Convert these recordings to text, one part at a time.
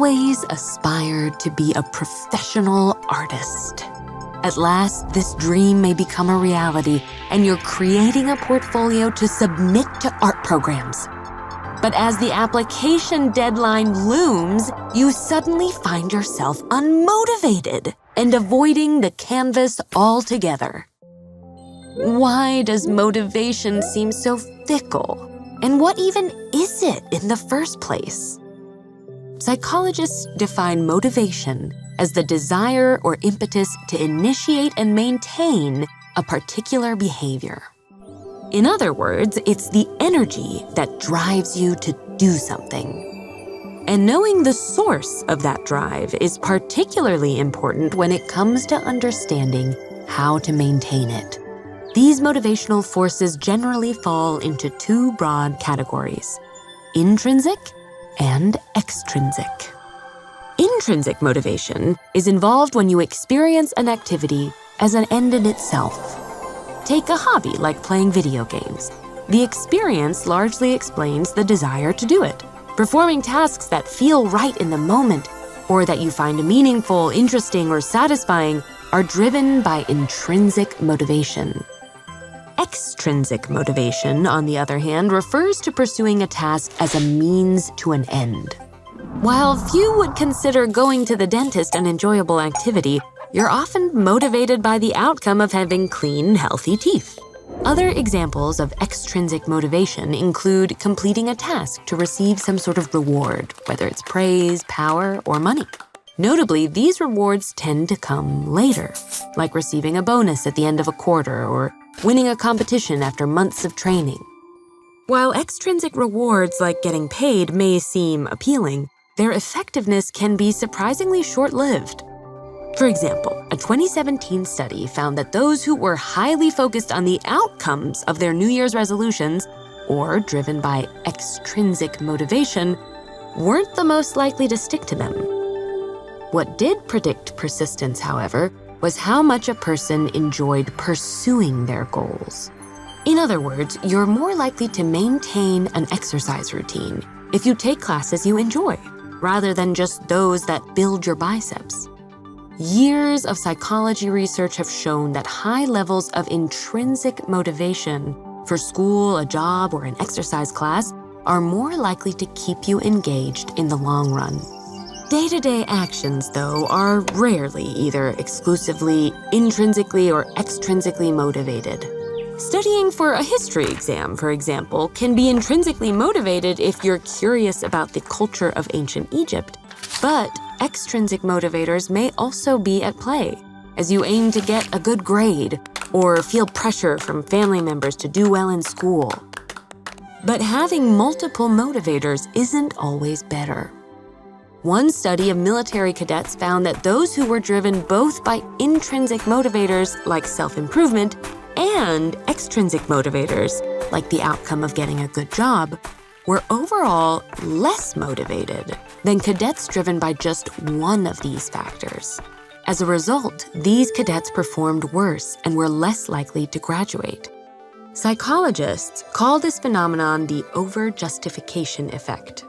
always aspired to be a professional artist. At last, this dream may become a reality, and you're creating a portfolio to submit to art programs. But as the application deadline looms, you suddenly find yourself unmotivated and avoiding the canvas altogether. Why does motivation seem so fickle? And what even is it in the first place? Psychologists define motivation as the desire or impetus to initiate and maintain a particular behavior. In other words, it's the energy that drives you to do something. And knowing the source of that drive is particularly important when it comes to understanding how to maintain it. These motivational forces generally fall into two broad categories: intrinsic and extrinsic. Intrinsic motivation is involved when you experience an activity as an end in itself. Take a hobby like playing video games. The experience largely explains the desire to do it. Performing tasks that feel right in the moment or that you find meaningful, interesting, or satisfying are driven by intrinsic motivation. Extrinsic motivation, on the other hand, refers to pursuing a task as a means to an end. While few would consider going to the dentist an enjoyable activity, you're often motivated by the outcome of having clean, healthy teeth. Other examples of extrinsic motivation include completing a task to receive some sort of reward, whether it's praise, power, or money. Notably, these rewards tend to come later, like receiving a bonus at the end of a quarter or winning a competition after months of training. While extrinsic rewards like getting paid may seem appealing, their effectiveness can be surprisingly short-lived. For example, a 2017 study found that those who were highly focused on the outcomes of their New Year's resolutions, or driven by extrinsic motivation, weren't the most likely to stick to them. What did predict persistence, however, was how much a person enjoyed pursuing their goals. In other words, you're more likely to maintain an exercise routine if you take classes you enjoy, rather than just those that build your biceps. Years of psychology research have shown that high levels of intrinsic motivation for school, a job, or an exercise class are more likely to keep you engaged in the long run. Day-to-day actions, though, are rarely either exclusively intrinsically or extrinsically motivated. Studying for a history exam, for example, can be intrinsically motivated if you're curious about the culture of ancient Egypt, but extrinsic motivators may also be at play as you aim to get a good grade or feel pressure from family members to do well in school. But having multiple motivators isn't always better. One study of military cadets found that those who were driven both by intrinsic motivators like self-improvement and extrinsic motivators like the outcome of getting a good job were overall less motivated than cadets driven by just one of these factors. As a result, these cadets performed worse and were less likely to graduate. Psychologists call this phenomenon the over-justification effect.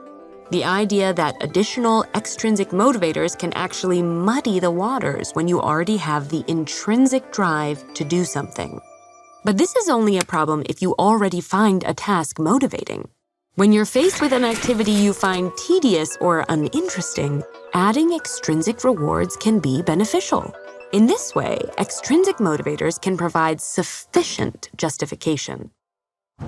The idea that additional extrinsic motivators can actually muddy the waters when you already have the intrinsic drive to do something. But this is only a problem if you already find a task motivating. When you're faced with an activity you find tedious or uninteresting, adding extrinsic rewards can be beneficial. In this way, extrinsic motivators can provide sufficient justification.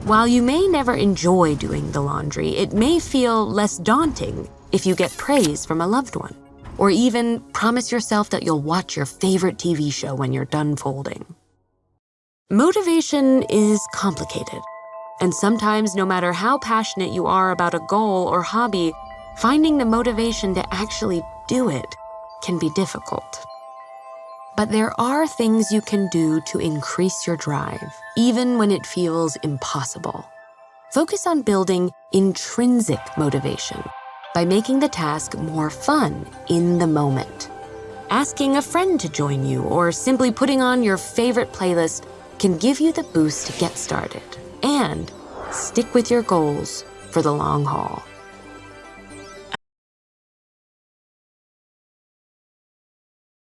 While you may never enjoy doing the laundry, it may feel less daunting if you get praise from a loved one, or even promise yourself that you'll watch your favorite TV show when you're done folding. Motivation is complicated, and sometimes no matter how passionate you are about a goal or hobby, finding the motivation to actually do it can be difficult. But there are things you can do to increase your drive, even when it feels impossible. Focus on building intrinsic motivation by making the task more fun in the moment. Asking a friend to join you or simply putting on your favorite playlist can give you the boost to get started and stick with your goals for the long haul.